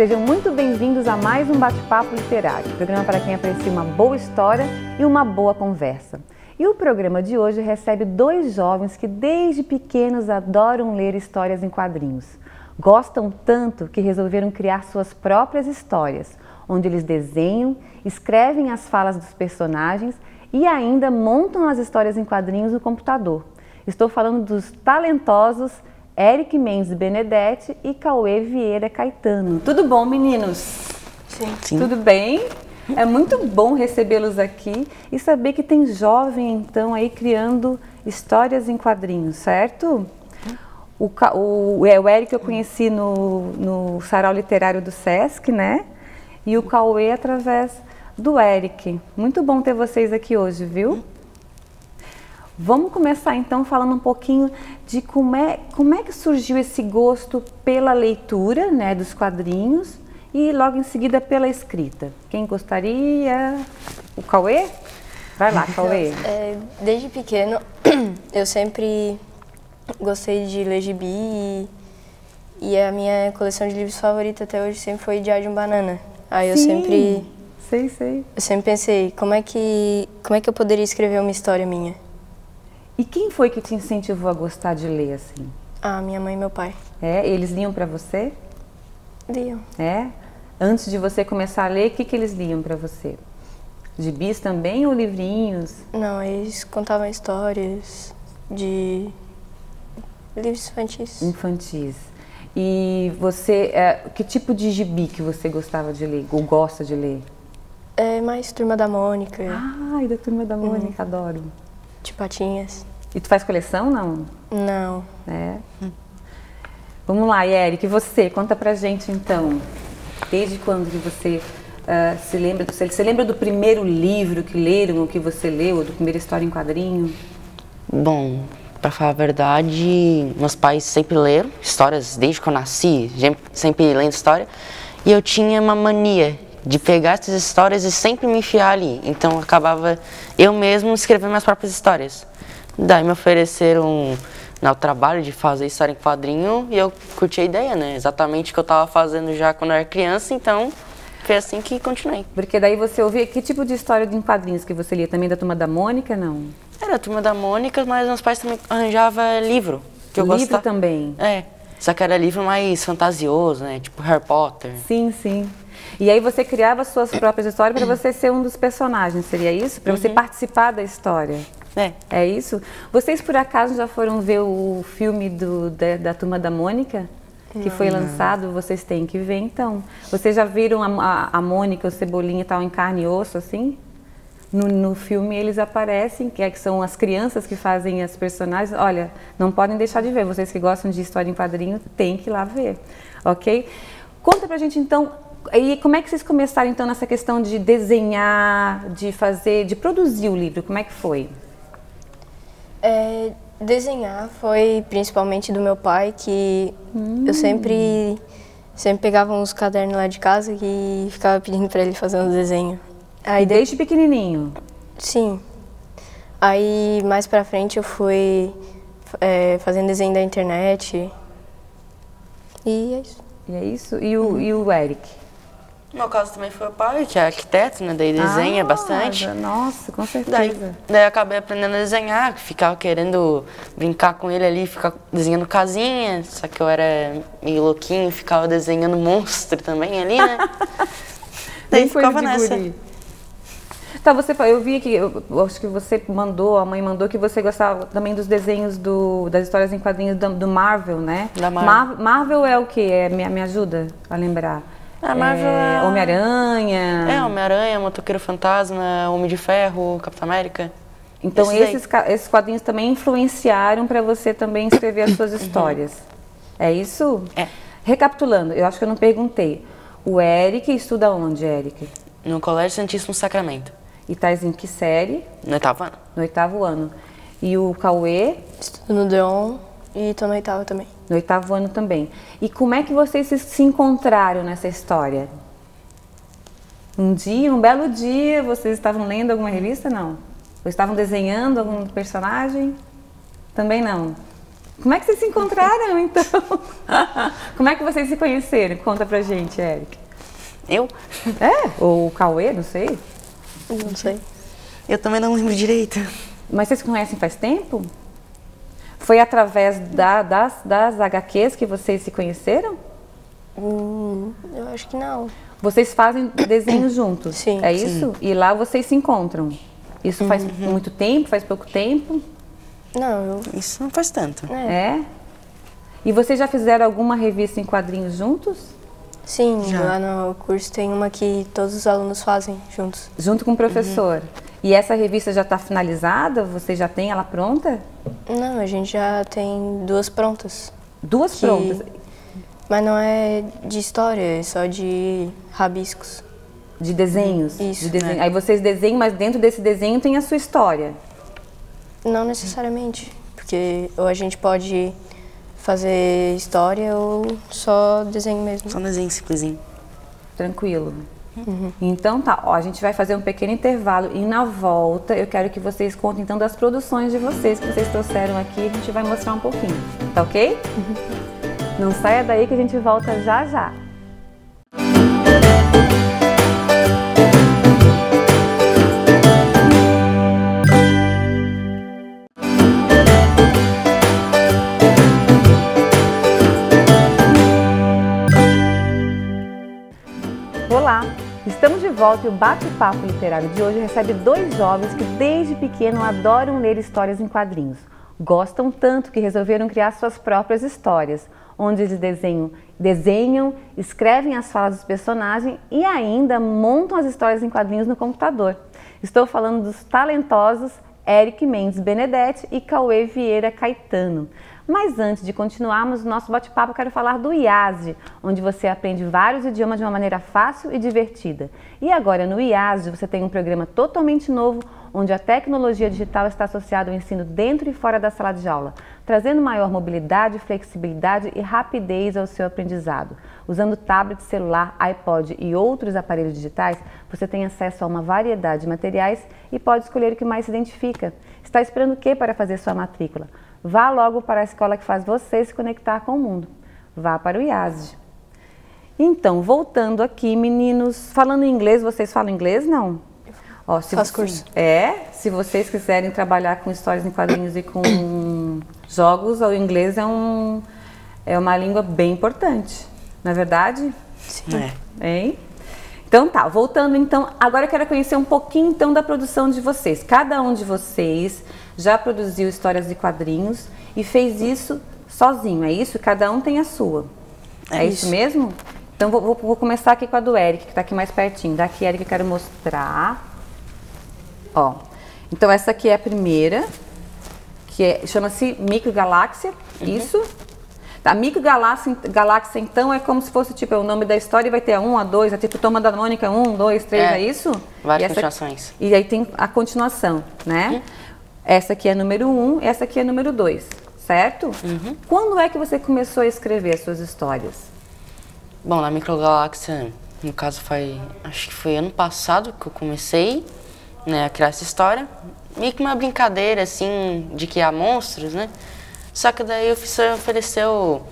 Sejam muito bem-vindos a mais um Bate-Papo Literário, programa para quem aprecia uma boa história e uma boa conversa. E o programa de hoje recebe dois jovens que desde pequenos adoram ler histórias em quadrinhos. Gostam tanto que resolveram criar suas próprias histórias, onde eles desenham, escrevem as falas dos personagens e ainda montam as histórias em quadrinhos no computador. Estou falando dos talentosos Eric Mendes Benedetti e Cauê Vieira Caetano. Tudo bom, meninos? Sim. Tudo bem? É muito bom recebê-los aqui e saber que tem jovem, então, aí criando histórias em quadrinhos, certo? O Eric eu conheci no Sarau Literário do Sesc, né? E o Cauê através do Eric. Muito bom ter vocês aqui hoje, viu? Vamos começar então falando um pouquinho de como é que surgiu esse gosto pela leitura, né, dos quadrinhos e logo em seguida pela escrita. Quem gostaria? O Cauê? Vai lá, Cauê. Desde pequeno eu sempre gostei de ler gibi e a minha coleção de livros favorita até hoje sempre foi Diário de um Banana. Aí eu sempre... Sei. Eu sempre pensei, como é que eu poderia escrever uma história minha? E quem foi que te incentivou a gostar de ler assim? Ah, minha mãe e meu pai. Eles liam para você? Liam. Antes de você começar a ler, o que eles liam para você? Gibis também ou livrinhos? Não, eles contavam histórias de livros infantis. Infantis. E você, que tipo de gibi que você gostava de ler, ou gosta de ler? Mais Turma da Mônica. Ai, da Turma da Mônica, adoro. De Patinhas. E tu faz coleção, não? Não. Vamos lá, Eric, você, conta pra gente então, desde quando que você se lembra, você lembra do primeiro livro que leram, ou que você leu, ou da primeira história em quadrinho? Bom, pra falar a verdade, meus pais sempre leram histórias desde que eu nasci, sempre lendo história, e eu tinha uma mania de pegar essas histórias e sempre me enfiar ali. Então acabava eu mesmo escrevendo minhas próprias histórias. Daí me ofereceram o trabalho de fazer história em quadrinho e eu curti a ideia, né? Exatamente o que eu estava fazendo já quando eu era criança, então foi assim que continuei. Porque daí você ouvia, que tipo de história em quadrinhos que você lia? Também da Turma da Mônica, não? Era a Turma da Mônica, mas meus pais também arranjavam livro. Que eu livro gostava. Também? Só que era livro mais fantasioso, né? Tipo Harry Potter. Sim. E aí você criava suas próprias histórias para você ser um dos personagens, seria isso? Para você participar da história? É isso? Vocês por acaso já foram ver o filme da Turma da Mônica? Que foi lançado, vocês têm que ver então. Vocês já viram a Mônica, o Cebolinha e tal em carne e osso assim? No filme eles aparecem, que são as crianças que fazem as personagens. Olha, não podem deixar de ver, vocês que gostam de história em quadrinho, tem que ir lá ver, ok? Conta pra gente então, e como é que vocês começaram então nessa questão de desenhar, de produzir o livro, como é que foi? Desenhar foi principalmente do meu pai, que eu sempre pegava uns cadernos lá de casa e ficava pedindo para ele fazer um desenho. Aí desde pequenininho? Sim. Aí mais pra frente eu fui fazendo desenho da internet e é isso. E é isso? E o Eric? No meu caso também foi o pai, que é arquiteto, né? Daí desenha bastante. Nossa, com certeza. Daí eu acabei aprendendo a desenhar, ficava querendo brincar com ele ali, ficar desenhando casinha, só que eu era meio louquinho, ficava desenhando monstro também ali, né? Daí ficava nessa. Tá, eu vi que, eu acho que você mandou, a mãe mandou que você gostava também dos desenhos das histórias em quadrinhos do Marvel, né? Da Marvel. Marvel é o quê? Me ajuda a lembrar. A Marvel é... Homem-Aranha. Homem-Aranha, Motoqueiro Fantasma, Homem de Ferro, Capitão América. Então esses quadrinhos também influenciaram para você também escrever as suas histórias. É isso? Recapitulando, eu acho que eu não perguntei. O Eric estuda onde, Eric? No Colégio Santíssimo Sacramento. E tá em que série? No 8º ano. No 8º ano. E o Cauê? Estudo no Deon e tô no 8º também. No 8º ano também. E como é que vocês se encontraram nessa história? Um belo dia, vocês estavam lendo alguma revista? Não. Ou estavam desenhando algum personagem? Também não. Como é que vocês se encontraram, então? Como é que vocês se conheceram? Conta pra gente, Eric. Eu? Ou o Cauê, não sei. Não sei. Eu também não lembro direito. Mas vocês se conhecem faz tempo? Foi através das HQs que vocês se conheceram? Eu acho que não. Vocês fazem desenho juntos? Sim. É isso? Sim. E lá vocês se encontram? Isso faz muito tempo? Faz pouco tempo? Não, isso não faz tanto. É? E vocês já fizeram alguma revista em quadrinhos juntos? Sim, já. Lá no curso tem uma que todos os alunos fazem juntos. Junto com o professor? E essa revista já está finalizada? Você já tem ela pronta? Não, a gente já tem 2 prontas. 2 prontas? Mas não é de história, é só de rabiscos. De desenhos? Isso. De desenho. Aí vocês desenham, mas dentro desse desenho tem a sua história? Não necessariamente, porque ou a gente pode fazer história ou só desenho mesmo. Só um desenho simplesinho. Tranquilo. Então tá, ó, a gente vai fazer um pequeno intervalo e na volta eu quero que vocês contem então das produções de vocês que vocês trouxeram aqui, a gente vai mostrar um pouquinho, tá ok? Não saia daí que a gente volta já já. Olá, estamos de volta e o Bate-Papo Literário de hoje recebe 2 jovens que desde pequeno adoram ler histórias em quadrinhos. Gostam tanto que resolveram criar suas próprias histórias, onde eles desenham, escrevem as falas dos personagens e ainda montam as histórias em quadrinhos no computador. Estou falando dos talentosos Eric Mendes Benedetti e Cauê Vieira Caetano. Mas antes de continuarmos o nosso bate-papo, eu quero falar do IASD, onde você aprende vários idiomas de uma maneira fácil e divertida. E agora no IASD você tem um programa totalmente novo, onde a tecnologia digital está associada ao ensino dentro e fora da sala de aula, trazendo maior mobilidade, flexibilidade e rapidez ao seu aprendizado. Usando tablet, celular, iPod e outros aparelhos digitais, você tem acesso a uma variedade de materiais e pode escolher o que mais se identifica. Está esperando o que para fazer sua matrícula? Vá logo para a escola que faz você se conectar com o mundo. Vá para o IASD. Então, voltando aqui, meninos, falando em inglês, vocês falam inglês, não? Ó, Faz curso. Se vocês quiserem trabalhar com histórias em quadrinhos e com jogos, o inglês é uma língua bem importante, não é verdade? Sim. Hein? Então tá, voltando então, agora eu quero conhecer um pouquinho então da produção de vocês. Cada um de vocês já produziu histórias de quadrinhos e fez isso sozinho, é isso? Cada um tem a sua. É isso mesmo? Então vou começar aqui com a do Eric, que está aqui mais pertinho. Daqui, Eric, eu quero mostrar. Ó, então essa aqui é a primeira, que chama-se Microgaláxia, isso. A Microgaláxia, então, é como se fosse, tipo, o nome da história e vai ter a 1, a 2, a tipo Turma da Mônica 1, 2, 3, é isso? Várias continuações. E aí tem a continuação, né? Essa aqui é número 1, essa aqui é número 2, certo? Quando é que você começou a escrever as suas histórias? Bom, na Microgaláxia, no caso, acho que foi ano passado que eu comecei, né, a criar essa história. Meio que uma brincadeira, assim, de criar monstros, né? Só que daí o professor ofereceu,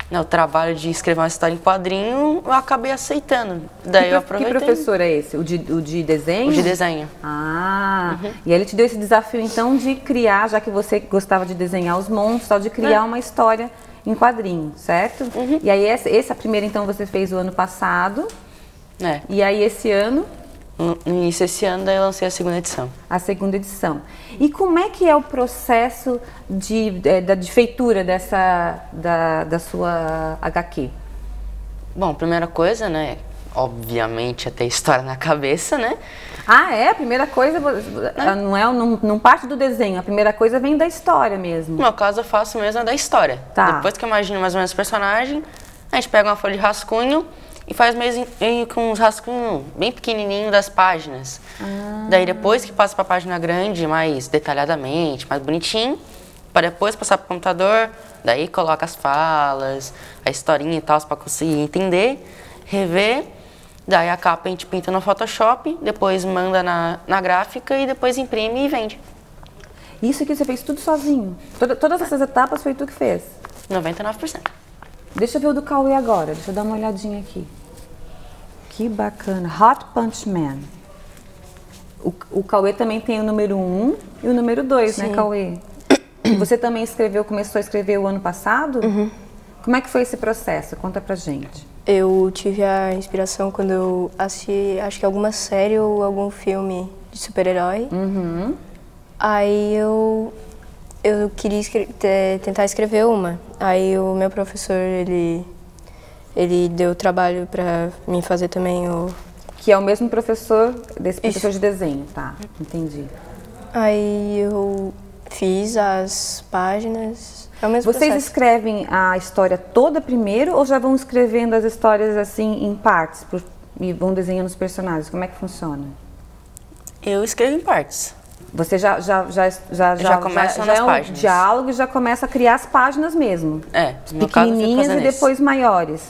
né, o trabalho de escrever uma história em quadrinho, eu acabei aceitando. Daí eu aproveitei. Que professor é esse? O de desenho? O de desenho. Ah, e aí ele te deu esse desafio então de criar, já que você gostava de desenhar os monstros, de criar uma história em quadrinho, certo? E aí essa primeira então você fez o ano passado, e aí esse ano? No início desse ano, daí eu lancei a segunda edição. A segunda edição. E como é que é o processo de feitura da sua HQ? Bom, primeira coisa, né, obviamente é ter história na cabeça, né? Ah, é? A primeira coisa não parte do desenho, a primeira coisa vem da história mesmo. No meu caso, eu faço mesmo da história. Tá. Depois que eu imagino mais ou menos o personagem, a gente pega uma folha de rascunho e faz mesmo com uns rascunhos bem pequenininhos das páginas. Daí depois que passa para a página grande, mais detalhadamente, mais bonitinho, para depois passar para o computador, daí coloca as falas, a historinha e tal, para conseguir entender, rever. Daí a capa a gente pinta no Photoshop, depois manda na gráfica e depois imprime e vende. Isso aqui você fez tudo sozinho? Todas essas etapas foi tu que fez? 99%. Deixa eu ver o do Cauê agora, deixa eu dar uma olhadinha aqui. Que bacana. Hot Punch Man. O Cauê também tem o número 1 e o número 2, né, Cauê? Você também começou a escrever o ano passado? Como é que foi esse processo? Conta pra gente. Eu tive a inspiração quando eu assisti, acho que alguma série ou algum filme de super-herói. Aí eu queria tentar escrever uma. Aí o meu professor, ele deu trabalho pra mim fazer também o... Que é o mesmo professor desse professor de desenho, tá? Entendi. Aí eu fiz as páginas. É o mesmo Vocês processo. escrevem a história toda primeiro ou já vão escrevendo as histórias assim em partes e vão desenhando os personagens? Como é que funciona? Eu escrevo em partes. Você já começa nas páginas. Diálogo e já começa a criar as páginas mesmo. No caso, pequenininhas e depois maiores.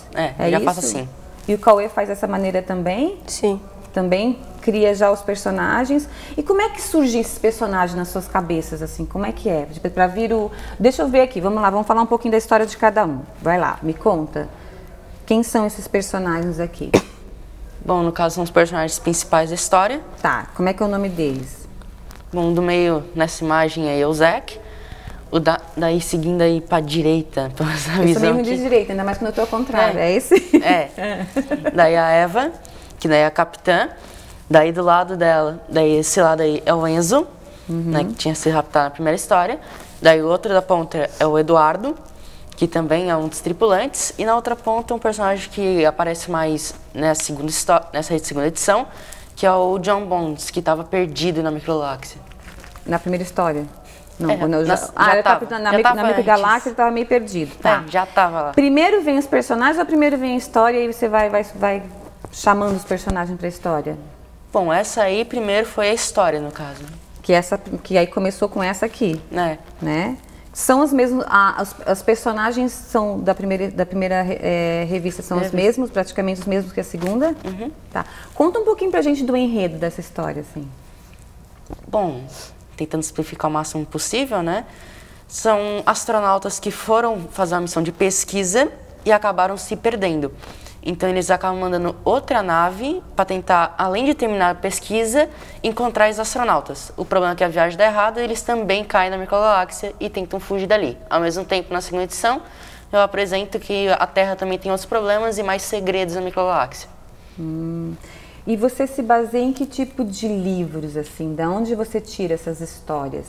Já faço assim. E o Cauê faz dessa maneira também? Sim. Também cria já os personagens. E como é que surge esses personagens nas suas cabeças, assim? Como é que é? Tipo, pra vir o... Deixa eu ver aqui, vamos lá, vamos falar um pouquinho da história de cada um. Vai lá, me conta. Quem são esses personagens aqui? Bom, no caso são os personagens principais da história. Tá, como é que é o nome deles? Bom, do meio, nessa imagem aí é o Zack. Daí seguindo aí pra direita, pra essa visão. Eu sou mesmo de direita, ainda mais quando eu tô ao contrário, é esse? Daí a Eva, que daí é a capitã. Daí do lado dela, daí esse lado aí é o Enzo, né, que tinha sido raptado na primeira história. Daí o outro da ponta é o Eduardo, que também é um dos tripulantes. E na outra ponta um personagem que aparece mais nessa segunda edição, que é o John Bonds, que estava perdido na microgaláxia. Na primeira história? Não, na microgaláxia ele estava meio perdido. Tá. Já estava lá. Primeiro vem os personagens ou primeiro vem a história e aí você vai chamando os personagens para a história? Bom, essa aí primeiro foi a história, no caso. Que aí começou com essa aqui. Né? São as mesmas, os personagens são da primeira revista são os mesmos, praticamente os mesmos que a segunda? Tá. Conta um pouquinho pra gente do enredo dessa história, assim. Bom, tentando simplificar o máximo possível, né? São astronautas que foram fazer uma missão de pesquisa e acabaram se perdendo. Então eles acabam mandando outra nave para tentar, além de terminar a pesquisa, encontrar os astronautas. O problema é que a viagem dá errado e eles também caem na microgaláxia e tentam fugir dali. Ao mesmo tempo, na segunda edição, eu apresento que a Terra também tem outros problemas e mais segredos na microgaláxia. E você se baseia em que tipo de livros, assim? Da onde você tira essas histórias?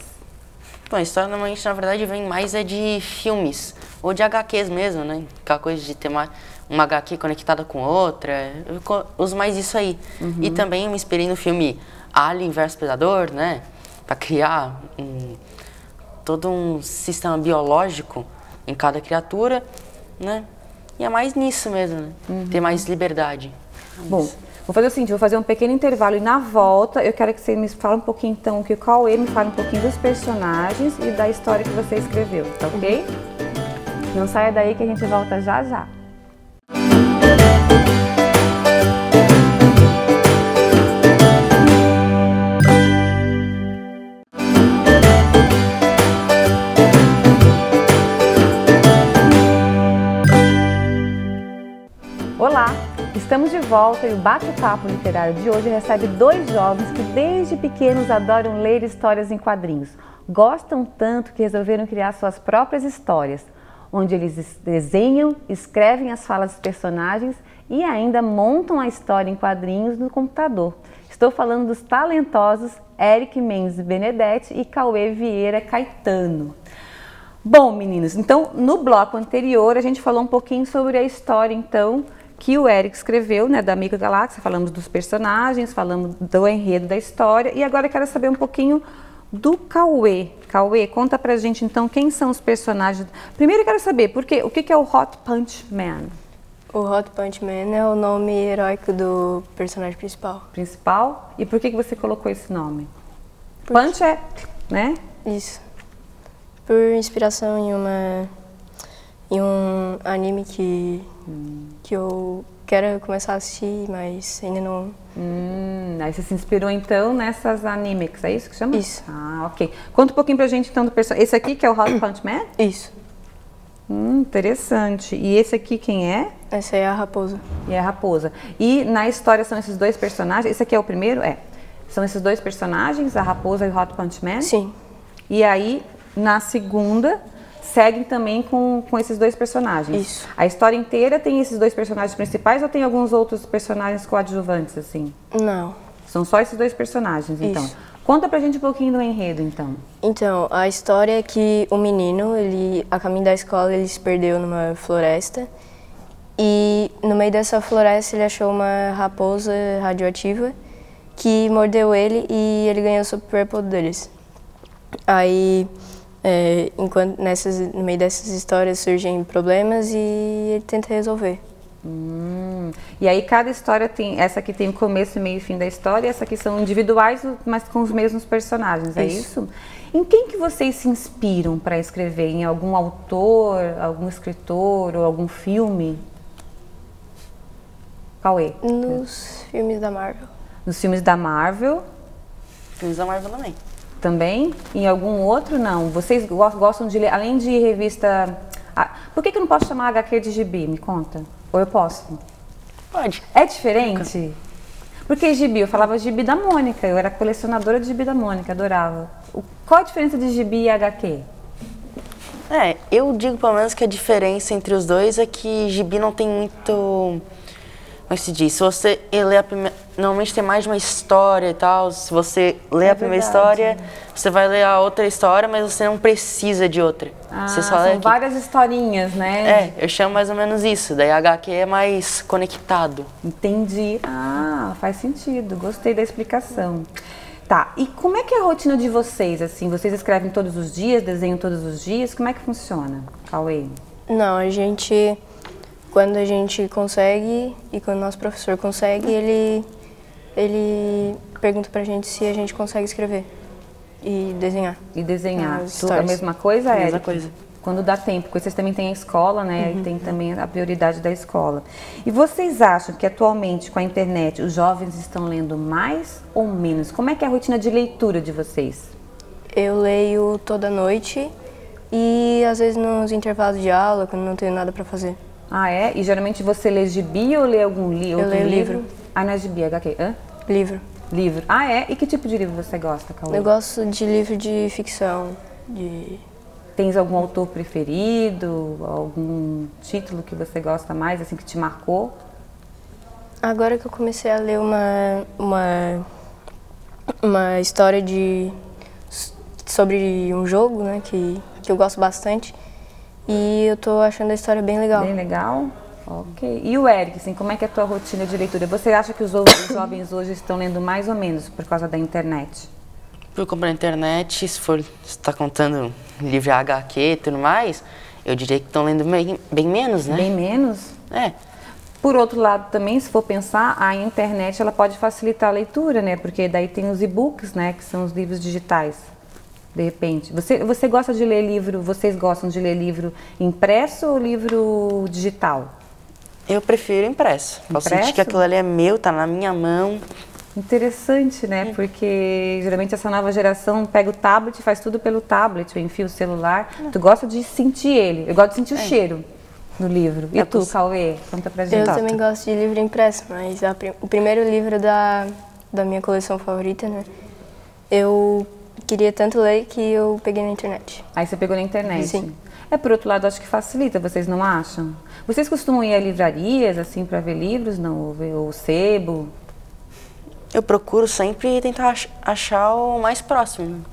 Bom, a história normalmente, na verdade, vem mais de filmes, ou de HQs mesmo, né? Aquela coisa de ter uma HQ conectada com outra, eu uso mais isso aí. E também eu me inspirei no filme Alien vs Predador, né? Para criar todo um sistema biológico em cada criatura, né? E é mais nisso mesmo, né? Ter mais liberdade. Bom, vou fazer o seguinte, vou fazer um pequeno intervalo e na volta eu quero que você me fale um pouquinho então, que o Cauê me fale um pouquinho dos personagens e da história que você escreveu, tá ok? Não saia daí que a gente volta já já. Olá, estamos de volta e o bate-papo literário de hoje recebe dois jovens que desde pequenos adoram ler histórias em quadrinhos. Gostam tanto que resolveram criar suas próprias histórias, onde eles desenham, escrevem as falas dos personagens e ainda montam a história em quadrinhos no computador. Estou falando dos talentosos Eric Mendes Benedetti e Cauê Vieira Caetano. Bom, meninos, então no bloco anterior a gente falou um pouquinho sobre a história, então, que o Eric escreveu, né, da microgaláxia, falamos dos personagens, falamos do enredo da história e agora eu quero saber um pouquinho do Cauê. Cauê, conta pra gente então quem são os personagens. Primeiro eu quero saber, o que é o Hot Punch Man? O Hot Punch Man é o nome heróico do personagem principal. Principal? E por que você colocou esse nome? Punch é, né? Isso. Por inspiração em um anime que eu quero começar a assistir, mas ainda não... Aí você se inspirou então nessas animes, é isso que chama? Isso. Ah, ok. Conta um pouquinho pra gente então do personagem. Esse aqui que é o Hot Punch Man? Isso. Interessante. E esse aqui quem é? Essa é a raposa. E é a raposa. E na história são esses dois personagens? Esse aqui é o primeiro? É. São esses dois personagens, a raposa e o Hot Punch Man? Sim. E aí, na segunda, seguem também com esses dois personagens? Isso. A história inteira tem esses dois personagens principais ou tem alguns outros personagens coadjuvantes, assim? Não. São só esses dois personagens, então. Isso. Conta pra gente um pouquinho do enredo, então. Então, a história é que o menino, a caminho da escola, ele se perdeu numa floresta. E no meio dessa floresta ele achou uma raposa radioativa que mordeu ele e ele ganhou superpoderes. Aí, no meio dessas histórias surgem problemas e ele tenta resolver. E aí cada história tem, essa aqui tem o começo, meio e fim da história, essa aqui são individuais, mas com os mesmos personagens, é isso? Em quem que vocês se inspiram para escrever? Em algum autor, algum escritor ou algum filme? Qual é? Nos filmes da Marvel. Nos filmes da Marvel? Filmes da Marvel também. Também? Em algum outro, não? Vocês gostam de ler, além de revista... por que eu não posso chamar HQ de gibi? Me conta. Ou eu posso? Pode. É diferente? Porque gibi, eu falava gibi da Mônica, eu era colecionadora de gibi da Mônica, adorava. Qual a diferença de gibi e HQ? Eu digo pelo menos que a diferença entre os dois é que gibi não tem muito... Como se diz? Se você ler a primeira... Normalmente tem mais de uma história e tal. Se você lê a primeira história, você vai ler a outra história, mas você não precisa de outra. Você só são várias historinhas, né? Eu chamo mais ou menos isso. Daí HQ é mais conectado. Entendi. Faz sentido. Gostei da explicação. Tá, e como é que é a rotina de vocês, assim? Vocês escrevem todos os dias, desenham todos os dias? Como é que funciona, Cauê? Não, quando a gente consegue e quando o nosso professor consegue, ele pergunta pra gente se a gente consegue escrever e desenhar. E desenhar. A mesma coisa, Érica? Mesma coisa. Quando dá tempo, porque vocês também têm a escola, né? E tem também a prioridade da escola. E vocês acham que atualmente, com a internet, os jovens estão lendo mais ou menos? Como é que é a rotina de leitura de vocês? Eu leio toda noite e às vezes nos intervalos de aula, quando não tenho nada pra fazer. É? E geralmente você lê gibi ou lê algum livro? Eu leio livro. Não é gibi, é HQ? Hã? Livro. Livro. É? E que tipo de livro você gosta, Cauê? Eu gosto de livro de ficção, Tens algum autor preferido? Algum título que você gosta mais, assim, que te marcou? Agora que eu comecei a ler uma história sobre um jogo, né, que eu gosto bastante, e eu tô achando a história bem legal. Bem legal? Ok. E o Eric, assim, como é que é a tua rotina de leitura? Você acha que os jovens hoje estão lendo mais ou menos por causa da internet? Por comprar na internet, se está contando livro HQ e tudo mais, eu diria que estão lendo bem menos, né? Bem menos? Por outro lado também, se for pensar, a internet ela pode facilitar a leitura, né? Porque daí tem os e-books, né? Que são os livros digitais, de repente. Você gosta de ler livro, vocês gostam de ler livro impresso ou livro digital? Eu prefiro impresso. Posso sentir que aquilo ali é meu, tá na minha mão. Interessante, né? Porque geralmente essa nova geração pega o tablet e faz tudo pelo tablet, ou enfia o celular. Tu gosta de sentir ele. Eu gosto de sentir o cheiro no livro. E tu, Cauê? Conta pra gente. Eu também gosto de livro impresso, mas o primeiro livro da minha coleção favorita, né? Eu queria tanto ler que eu peguei na internet. Aí você pegou na internet? Sim. Por outro lado, acho que facilita, vocês não acham? Vocês costumam ir a livrarias, assim, para ver livros, não? Ou sebo? Eu procuro sempre tentar achar o mais próximo.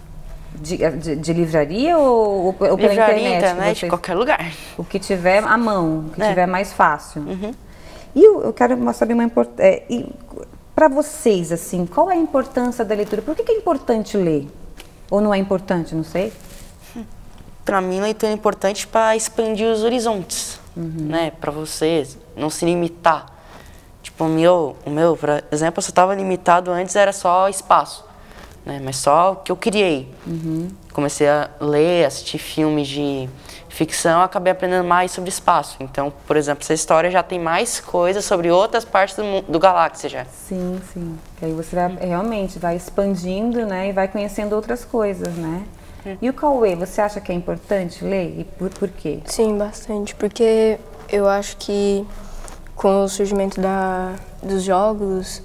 De livraria ou pela internet? Vocês... qualquer lugar. O que tiver à mão, o que tiver mais fácil. E eu quero saber uma importância. Para vocês, assim, qual é a importância da leitura? Por que é importante ler? Ou não é importante, não sei? Para mim, leitura é importante para expandir os horizontes, né? Para você não se limitar. Tipo, o meu, por exemplo, eu só estava limitado antes, era só espaço. né? Mas só o que eu criei. Comecei a ler, assistir filmes de ficção, acabei aprendendo mais sobre espaço. Então, por exemplo, essa história já tem mais coisas sobre outras partes do galáxia já. Sim, sim. Que aí você realmente vai expandindo, né, e vai conhecendo outras coisas, né? E o Cauê, você acha que é importante ler? E por quê? Sim, bastante, porque eu acho que com o surgimento dos jogos,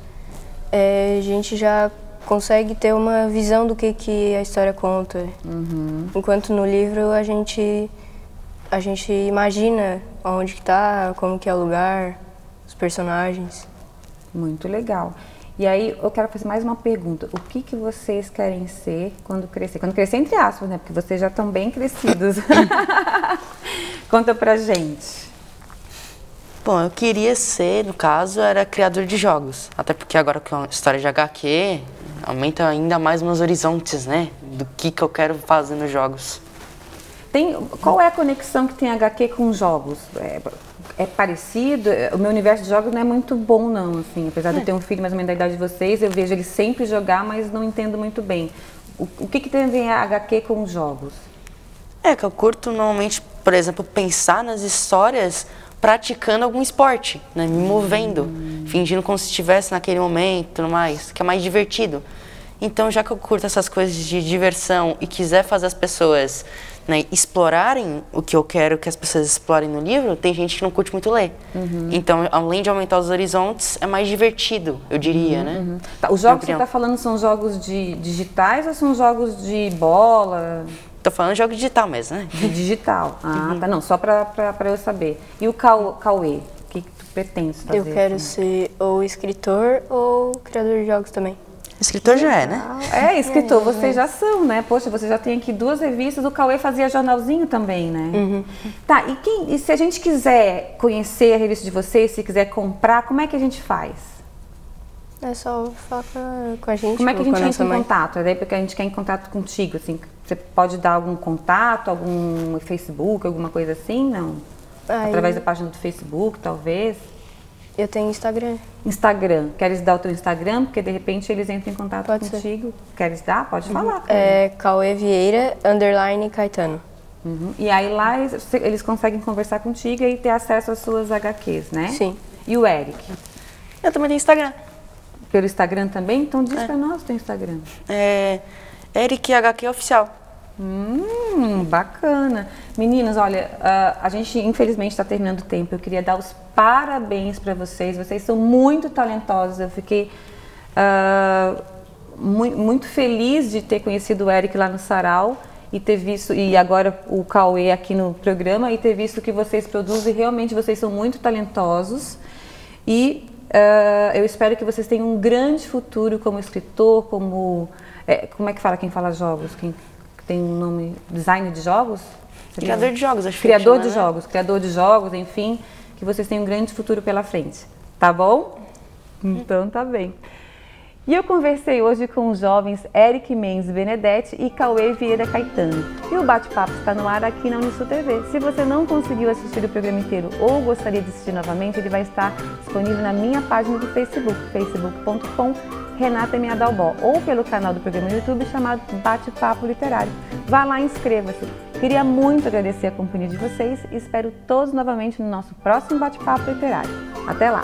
a gente já consegue ter uma visão do que a história conta. Enquanto no livro a gente imagina onde que tá, como que é o lugar, os personagens. Muito legal. E aí eu quero fazer mais uma pergunta. O que vocês querem ser quando crescer? Quando crescer entre aspas, né? Porque vocês já estão bem crescidos. Conta pra gente. Bom, eu queria ser, no caso, era criador de jogos. Até porque agora com a história de HQ, aumenta ainda mais meus horizontes, né? Do que eu quero fazer nos jogos. Qual é a conexão que tem HQ com jogos? É parecido? O meu universo de jogos não é muito bom, não, assim. Apesar de eu ter um filho mais ou menos da idade de vocês, eu vejo ele sempre jogar, mas não entendo muito bem. O que tem a ver a HQ com os jogos? Que eu curto normalmente, por exemplo, pensar nas histórias praticando algum esporte, né? Me movendo, fingindo como se estivesse naquele momento e tudo mais, que é mais divertido. Então, já que eu curto essas coisas de diversão e quiser fazer as pessoas, né, explorarem o que eu quero que as pessoas explorem no livro, tem gente que não curte muito ler. Então, além de aumentar os horizontes, é mais divertido, eu diria, né? Tá, os jogos que você está falando são jogos digitais ou são jogos de bola? Tô falando de jogo digital mesmo, né? De digital. Tá, não, só para eu saber. E o Cauê, o que tu pretende fazer? Eu quero ser ou escritor ou criador de jogos também. Escritor já é, né? Escritor, vocês já são, né? Poxa, você já tem aqui 2 revistas, o Cauê fazia jornalzinho também, né? Tá, e se a gente quiser conhecer a revista de vocês, se quiser comprar, como é que a gente faz? É só falar com a gente. Como é que a gente entra em contato? É daí porque a gente quer em contato contigo, assim, você pode dar algum contato, algum Facebook, alguma coisa assim, não? Através da página do Facebook, talvez? Eu tenho Instagram. Instagram. Queres dar o teu Instagram? Porque de repente eles entram em contato contigo. Queres dar? Pode falar. É Cauê Vieira, _Caetano. E aí lá eles conseguem conversar contigo e ter acesso às suas HQs, né? Sim. E o Eric? Eu também tenho Instagram. Pelo Instagram também? Então diz pra nós o teu Instagram. Eric HQ Oficial. Bacana. Meninas, olha, a gente infelizmente está terminando o tempo. Eu queria dar os parabéns para vocês. Vocês são muito talentosos. Eu fiquei muito feliz de ter conhecido o Eric lá no Sarau e ter visto, e agora o Cauê aqui no programa, e ter visto o que vocês produzem. Realmente vocês são muito talentosos. E eu espero que vocês tenham um grande futuro como escritor, como é que fala quem fala jogos? Quem tem um nome, design de jogos? Criador de jogos, acho que criador de jogos, enfim, que vocês tenham um grande futuro pela frente, tá bom? Então tá bem. E eu conversei hoje com os jovens Eric Mendes Benedetti e Cauê Vieira Caetano. E o bate-papo está no ar aqui na Unisul TV. Se você não conseguiu assistir o programa inteiro ou gostaria de assistir novamente, ele vai estar disponível na minha página do Facebook, facebook.com/Renata M. Adalbó, ou pelo canal do programa no YouTube chamado Bate-Papo Literário. Vá lá e inscreva-se. Queria muito agradecer a companhia de vocês e espero todos novamente no nosso próximo Bate-Papo Literário. Até lá!